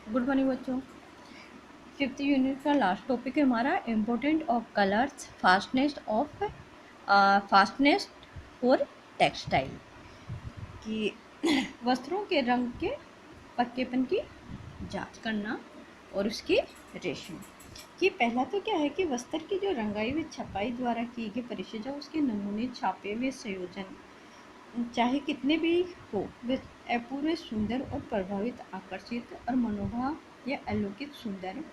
Good morning बच्चों। Fifth unit का last topic है हमारा important of colours fastness for textile कि वस्त्रों के रंग के पक्केपन की जांच करना और उसकी रेशो। कि पहला तो क्या है कि वस्त्र की जो रंगाई व छपाई द्वारा की गई परिचर्या, उसके नमूने छापे हुए संयोजन चाहे कितने भी हो, वे अपूर्व सुंदर और प्रभावित आकर्षित और मनोभाव या अलौकिक सुंदर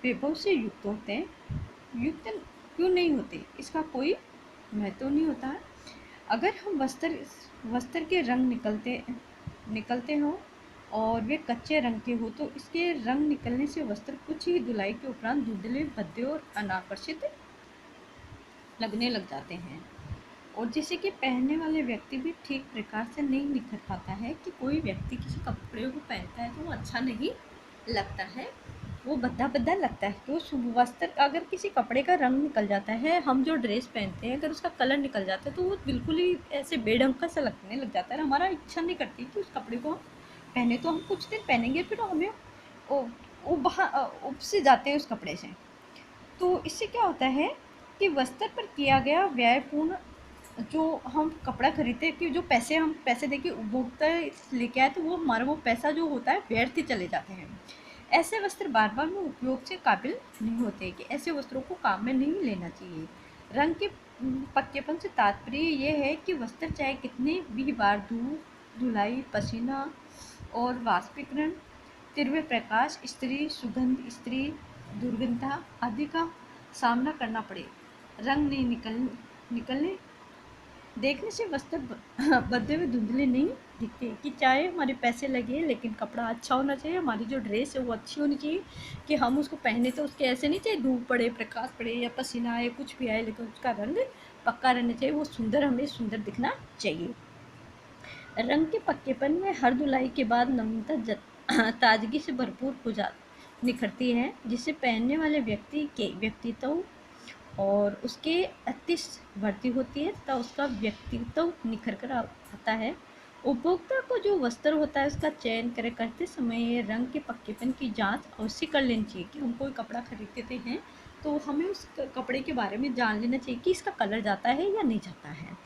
वैभव से युक्त होते हैं। युक्त क्यों नहीं होते, इसका कोई महत्व नहीं होता है। अगर हम वस्त्र के रंग निकलते हों और वे कच्चे रंग के हो, तो इसके रंग निकलने से वस्त्र कुछ ही धुलाई के उपरांत धुंधले, भद्दे और अनाकर्षित लगने लग जाते हैं। और जैसे कि पहनने वाले व्यक्ति भी ठीक प्रकार से नहीं निखर पाता है कि कोई व्यक्ति किसी कपड़े को पहनता है तो वो अच्छा नहीं लगता है, वो भद्दा भद्दा लगता है। तो वस्त्र अगर किसी कपड़े का रंग निकल जाता है, हम जो ड्रेस पहनते हैं अगर उसका कलर निकल जाता है, तो वो बिल्कुल ही ऐसे बेढंग का सा लगने लग जाता है। हमारा इच्छा नहीं करती कि उस कपड़े को हम पहने। तो हम कुछ दिन पहनेंगे, फिर हमें उब से जाते हैं उस कपड़े से। तो इससे क्या होता है कि वस्त्र पर किया गया व्ययपूर्ण जो हम कपड़ा खरीदते हैं, कि जो हम पैसे देके उपभोक्ता लेके आए, तो वो हमारा वो पैसा जो होता है व्यर्थ ही चले जाते हैं। ऐसे वस्त्र बार बार में उपयोग से काबिल नहीं होते, कि ऐसे वस्त्रों को काम में नहीं लेना चाहिए। रंग के पक्केपन से तात्पर्य ये है कि वस्त्र चाहे कितने भी बार धूप, धुलाई, पसीना और वाष्पीकरण, तीव्र प्रकाश, स्त्री सुगंध, स्त्री दुर्गंधता आदि का सामना करना पड़े, रंग नहीं निकलने देखने से वस्त्र बदले हुए धुंधले नहीं दिखते। कि चाहे हमारे पैसे लगे, लेकिन कपड़ा अच्छा होना चाहिए, हमारी जो ड्रेस है वो अच्छी होनी चाहिए, कि हम उसको पहने तो उसके ऐसे नहीं चाहिए धूप पड़े, प्रकाश पड़े या पसीना आए, कुछ भी आए, लेकिन उसका रंग पक्का रहना चाहिए, वो सुंदर, हमें सुंदर दिखना चाहिए। रंग के पक्केपन में हर धुलाई के बाद नम्रता ताजगी से भरपूर हो जा निखरती है, जिससे पहनने वाले व्यक्ति के व्यक्तित्व और उसके अतिश बढ़ती होती है तथा उसका व्यक्तित्व निखर कर आता है। उपभोक्ता को जो वस्त्र होता है उसका चयन करते समय रंग के पक्केपन की जांच अवश्य कर लेनी चाहिए। कि हम कोई कपड़ा खरीदते हैं तो हमें उस कपड़े के बारे में जान लेना चाहिए कि इसका कलर जाता है या नहीं जाता है।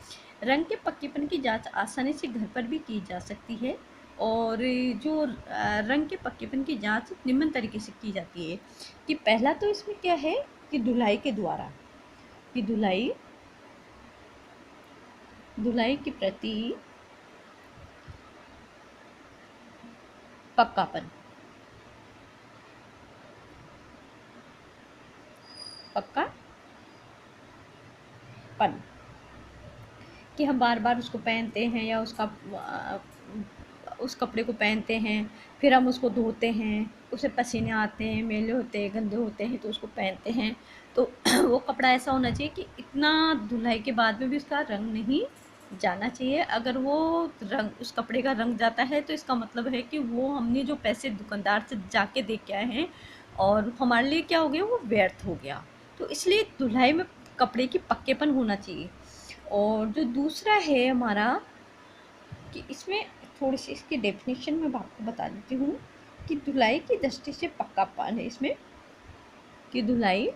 रंग के पक्केपन की जांच आसानी से घर पर भी की जा सकती है। और जो रंग के पक्केपन की जांच निम्न तरीके से की जाती है। कि पहला तो इसमें क्या है कि धुलाई के द्वारा, कि धुलाई के प्रति पक्कापन कि हम बार बार उसको पहनते हैं या उस कपड़े को पहनते हैं, फिर हम उसको धोते हैं, उसे पसीने आते हैं, मैले होते हैं, गंदे होते हैं, तो उसको पहनते हैं। तो वो कपड़ा ऐसा होना चाहिए कि इतना धुलाई के बाद में भी उसका रंग नहीं जाना चाहिए। अगर वो रंग, उस कपड़े का रंग जाता है, तो इसका मतलब है कि वो हमने जो पैसे दुकानदार से जाके दे के आए हैं और हमारे लिए क्या हो गया, वो व्यर्थ हो गया। तो इसलिए धुलाई में कपड़े की पक्केपन होना चाहिए। और जो दूसरा है हमारा, कि इसमें थोड़ी सी इसकी डेफिनेशन मैं आपको बता देती हूँ। कि धुलाई की दृष्टि से पक्कापन है इसमें, कि धुलाई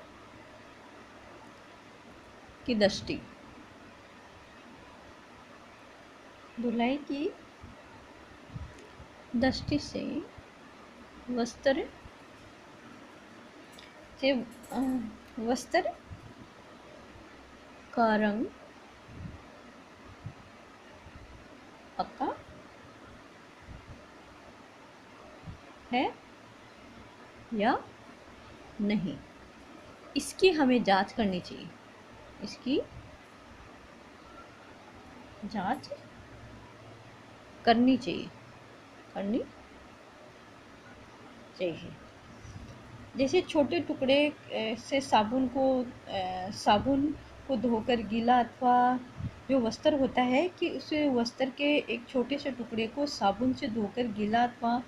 की दृष्टि से वस्त्र से वस्त्र का रंग पक्का है या नहीं, इसकी हमें जांच करनी चाहिए। इसकी जांच करनी चाहिए। जैसे छोटे टुकड़े से साबुन को धोकर गीला, अथवा जो वस्त्र होता है कि उस वस्त्र के एक छोटे से टुकड़े को साबुन से धोकर गीला अथवा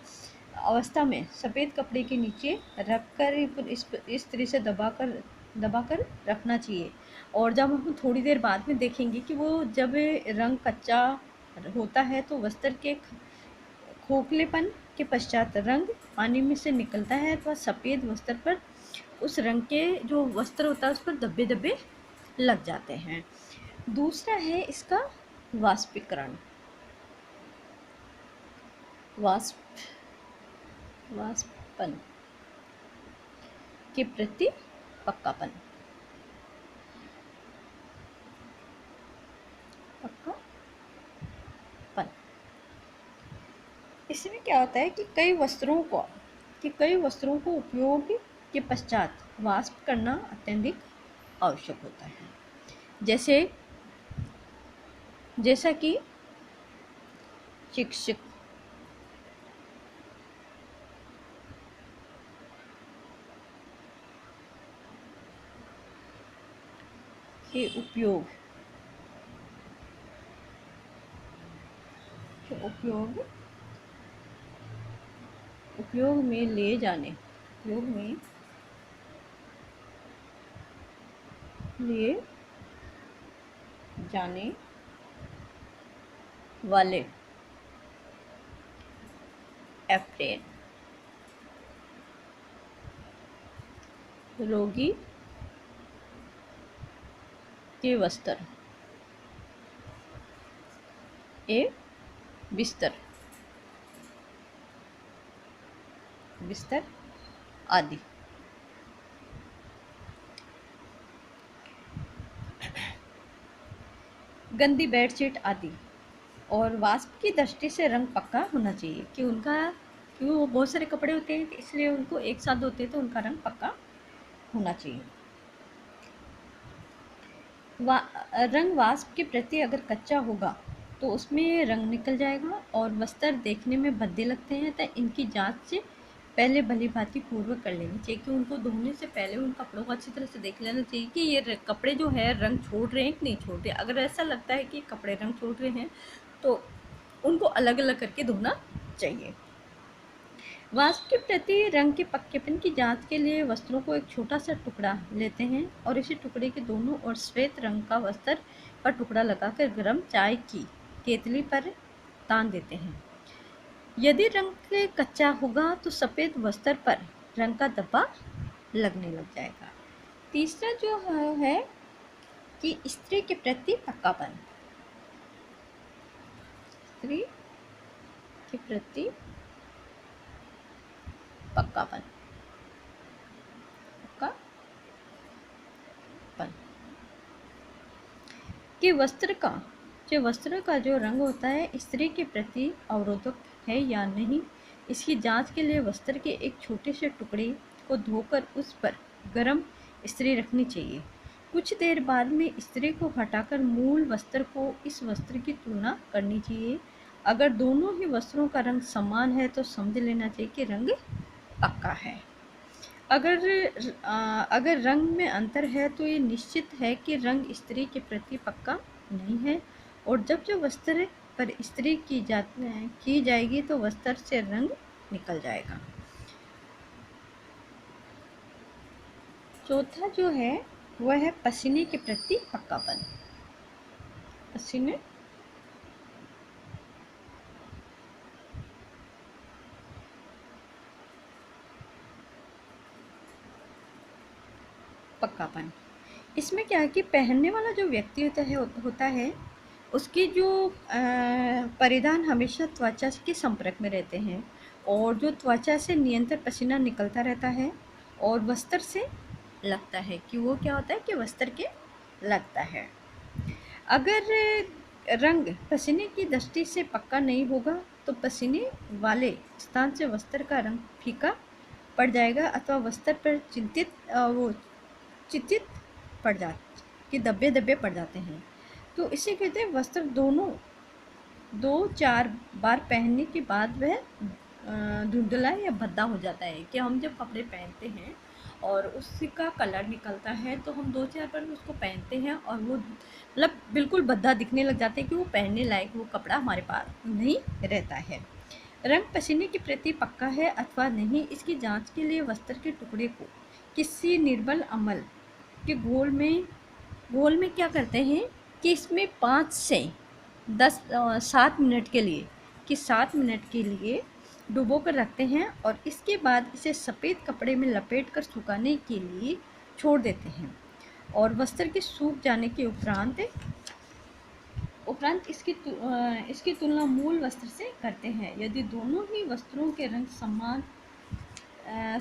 अवस्था में सफ़ेद कपड़े के नीचे रखकर इस तरह से दबाकर रखना चाहिए। और जब हम थोड़ी देर बाद में देखेंगे कि वो जब रंग कच्चा होता है, तो वस्त्र के खोखलेपन के पश्चात रंग पानी में से निकलता है अथवा सफ़ेद वस्त्र पर उस रंग के जो वस्त्र होता है उस पर धब्बे धब्बे लग जाते हैं। दूसरा है इसका वाष्पीकरण, वाष्पन के प्रति पक्कापन, इसमें क्या होता है कि कई वस्त्रों को उपयोग के पश्चात वाष्प करना अत्यधिक आवश्यक होता है। जैसा कि शिक्षक के उपयोग में ले जाने वाले एप्रेन रोगी के वस्त्र बिस्तर आदि। गंदी बेडशीट आदि। और वाष्प की दृष्टि से रंग पक्का होना चाहिए कि वो बहुत सारे कपड़े होते हैं इसलिए उनको एक साथ धोते हैं तो उनका रंग पक्का होना चाहिए। रंग वाष्प के प्रति अगर कच्चा होगा तो उसमें रंग निकल जाएगा और वस्त्र देखने में भद्दे लगते हैं, तो इनकी जांच से पहले भली भांति पूर्वक कर लेनी चाहिए कि उनको धोने से पहले उन कपड़ों को अच्छी तरह से देख लेना चाहिए कि ये कपड़े जो है रंग छोड़ रहे हैं कि नहीं छोड़ रहे। अगर ऐसा लगता है कि कपड़े रंग छोड़ रहे हैं तो उनको अलग अलग करके धोना चाहिए। वाष्प के प्रति रंग के पक्केपन की जांच के लिए वस्त्रों को एक छोटा सा टुकड़ा लेते हैं और इसी टुकड़े के दोनों ओर श्वेत रंग का वस्त्र पर टुकड़ा लगाकर गर्म चाय की केतली पर तान देते हैं। यदि रंग कच्चा होगा तो सफ़ेद वस्त्र पर रंग का धब्बा लगने लग जाएगा। तीसरा जो है कि स्त्री के प्रति पक्कापन, स्त्री के प्रति पक्कापन कि वस्त्र का जो रंग होता है स्त्री के प्रति अवरोधक है या नहीं, इसकी जांच के लिए वस्त्र के एक छोटे से टुकड़े को धोकर उस पर गर्म इस्त्री रखनी चाहिए। कुछ देर बाद में इस्त्री को हटाकर मूल वस्त्र को इस वस्त्र की तुलना करनी चाहिए। अगर दोनों ही वस्त्रों का रंग समान है तो समझ लेना चाहिए कि रंग पक्का है। अगर रंग में अंतर है तो ये निश्चित है कि रंग स्त्री के प्रति पक्का नहीं है और जब वस्त्र पर इस्त्री की जाएगी तो वस्त्र से रंग निकल जाएगा। चौथा जो है वह है पसीने के प्रति पक्कापन। पक्कापन इसमें क्या है कि पहनने वाला जो व्यक्ति होता है उसकी जो परिधान हमेशा त्वचा के संपर्क में रहते हैं और जो त्वचा से निरंतर पसीना निकलता रहता है और वस्त्र से लगता है कि वो क्या होता है कि वस्त्र के लगता है। अगर रंग पसीने की दृष्टि से पक्का नहीं होगा तो पसीने वाले स्थान से वस्त्र का रंग फीका पड़ जाएगा अथवा वस्त्र पर चित्तित पड़ जाते कि धब्बे पड़ जाते हैं। तो इसे कहते हैं वस्त्र 2-4 बार पहनने के बाद वह धुंधला या भद्दा हो जाता है कि हम जब कपड़े पहनते हैं और उसका कलर निकलता है तो हम 2-4 बार उसको पहनते हैं और वो मतलब बिल्कुल भद्दा दिखने लग जाता है कि वो पहनने लायक वो कपड़ा हमारे पास नहीं रहता है। रंग पसीने के प्रति पक्का है अथवा नहीं, इसकी जांच के लिए वस्त्र के टुकड़े को किसी निर्बल अमल के घोल में क्या करते हैं कि इसमें 5 से 7 मिनट के लिए डुबो कर रखते हैं और इसके बाद इसे सफ़ेद कपड़े में लपेट कर सुखाने के लिए छोड़ देते हैं और वस्त्र के सूख जाने के उपरांत इसकी तुलना मूल वस्त्र से करते हैं। यदि दोनों ही वस्त्रों के रंग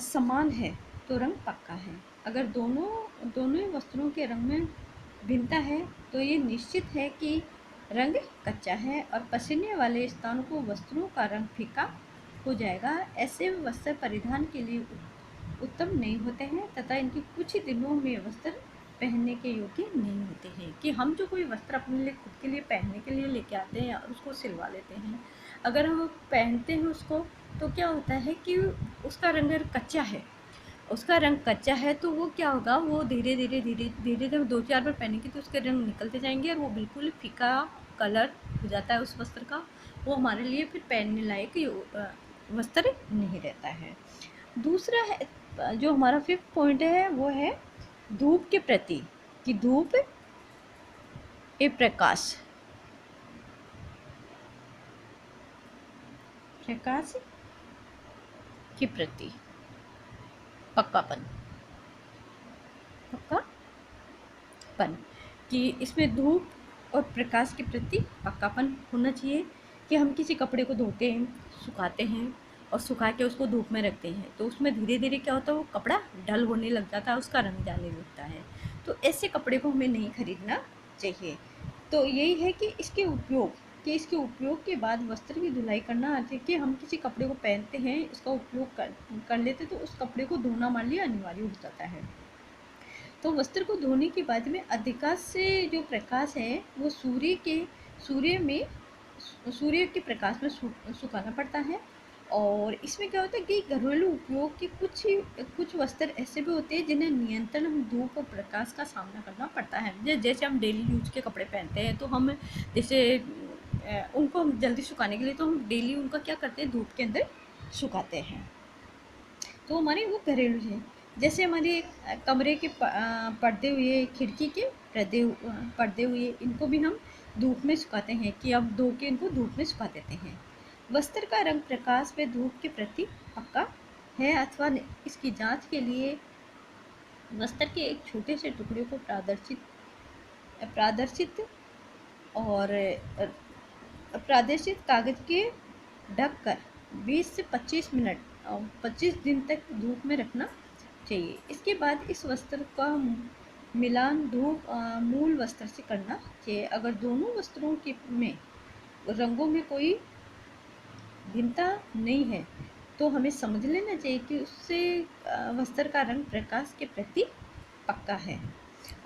समान है तो रंग पक्का है। अगर दोनों ही वस्त्रों के रंग में भिन्नता है तो ये निश्चित है कि रंग कच्चा है और पसीने वाले स्थानों को वस्त्रों का रंग फीका हो जाएगा। ऐसे वस्त्र परिधान के लिए उत्तम नहीं होते हैं तथा इनके कुछ ही दिनों में वस्त्र पहनने के योग्य नहीं होते हैं। कि हम जो कोई वस्त्र अपने लिए खुद के लिए पहनने के लिए लेके आते हैं और उसको सिलवा लेते हैं, अगर हम पहनते हैं उसको तो क्या होता है कि उसका रंग कच्चा है तो वो क्या होगा, वो धीरे धीरे जब 2-4 बार पहनेंगे तो उसके रंग निकलते जाएंगे और वो बिल्कुल फीका कलर हो जाता है उस वस्त्र का। वो हमारे लिए फिर पहनने लायक वस्त्र नहीं रहता है। दूसरा है जो हमारा 5th पॉइंट है वो है धूप के प्रति, कि धूप ए प्रकाश के प्रति पक्कापन कि इसमें धूप और प्रकाश के प्रति पक्कापन होना चाहिए। कि हम किसी कपड़े को धोते हैं, सुखाते हैं और सुखा के उसको धूप में रखते हैं तो उसमें धीरे धीरे क्या होता है, वो कपड़ा डल होने लग जाता है, उसका रंग जाने लगता है। तो ऐसे कपड़े को हमें नहीं खरीदना चाहिए। तो यही है कि इसके उपयोग के बाद वस्त्र की धुलाई करना अर्थ है कि हम किसी कपड़े को पहनते हैं, इसका उपयोग कर लेते तो उस कपड़े को धोना हमारे लिए अनिवार्य हो जाता है। तो वस्त्र को धोने के बाद में अधिकांश से जो प्रकाश है वो सूर्य के प्रकाश में सुखाना पड़ता है। और इसमें क्या होता है कि घरेलू उपयोग के कुछ वस्त्र ऐसे भी होते हैं जिन्हें नियंत्रण हम धूप और प्रकाश का सामना करना पड़ता है। जैसे हम डेली यूज के कपड़े पहनते हैं तो हम जैसे उनको हम जल्दी सुखाने के लिए तो हम डेली उनका क्या करते हैं, धूप के अंदर सुखाते हैं। तो हमारे वो घरेलू है। जैसे हमारे कमरे के पर्दे हुए, खिड़की के पर्दे हुए, इनको भी हम धूप में सुखाते हैं कि अब धो के इनको धूप में सुखा देते हैं। वस्त्र का रंग प्रकाश में धूप के प्रति पक्का है अथवा इसकी जांच के लिए वस्त्र के एक छोटे से टुकड़े को प्रादर्शित कागज के ढक कर 20 से 25 मिनट और 25 दिन तक धूप में रखना चाहिए। इसके बाद इस वस्त्र का मिलान मूल वस्त्र से करना चाहिए। अगर दोनों वस्त्रों के में रंगों में कोई भिन्नता नहीं है तो हमें समझ लेना चाहिए कि उससे वस्त्र का रंग प्रकाश के प्रति पक्का है।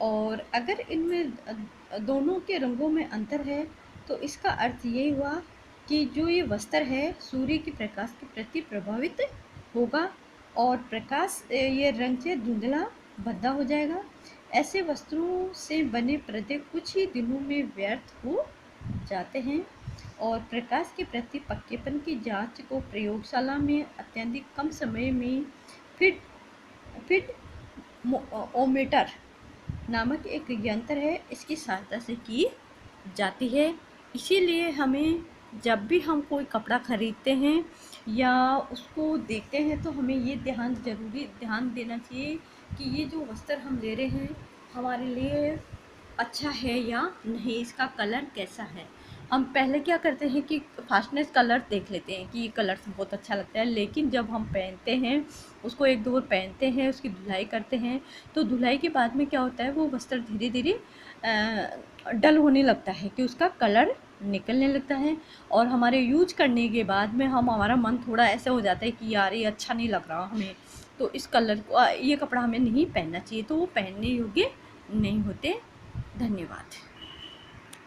और अगर इनमें दोनों के रंगों में अंतर है तो इसका अर्थ ये हुआ कि जो ये वस्त्र है सूर्य के प्रकाश के प्रति प्रभावित होगा और प्रकाश ये रंग से धुंधला भद्दा हो जाएगा। ऐसे वस्त्रों से बने पर्दे कुछ ही दिनों में व्यर्थ हो जाते हैं और प्रकाश के प्रति पक्केपन की जांच को प्रयोगशाला में अत्यधिक कम समय में फिट ओमीटर नामक एक यंत्र है, इसकी सहायता से की जाती है। इसीलिए हमें जब भी हम कोई कपड़ा खरीदते हैं या उसको देखते हैं तो हमें ये ध्यान देना चाहिए कि ये जो वस्त्र हम ले रहे हैं हमारे लिए अच्छा है या नहीं, इसका कलर कैसा है। हम पहले क्या करते हैं कि फास्टनेस कलर देख लेते हैं कि ये कलर बहुत अच्छा लगता है, लेकिन जब हम पहनते हैं उसको 1-2 बार पहनते हैं, उसकी धुलाई करते हैं तो धुलाई के बाद में क्या होता है, वो वस्त्र धीरे धीरे डल होने लगता है कि उसका कलर निकलने लगता है और हमारे यूज करने के बाद में हमारा मन थोड़ा ऐसा हो जाता है कि यार ये अच्छा नहीं लग रहा हमें, तो इस कलर को ये कपड़ा हमें नहीं पहनना चाहिए, तो वो पहनने योग्य नहीं होते। धन्यवाद।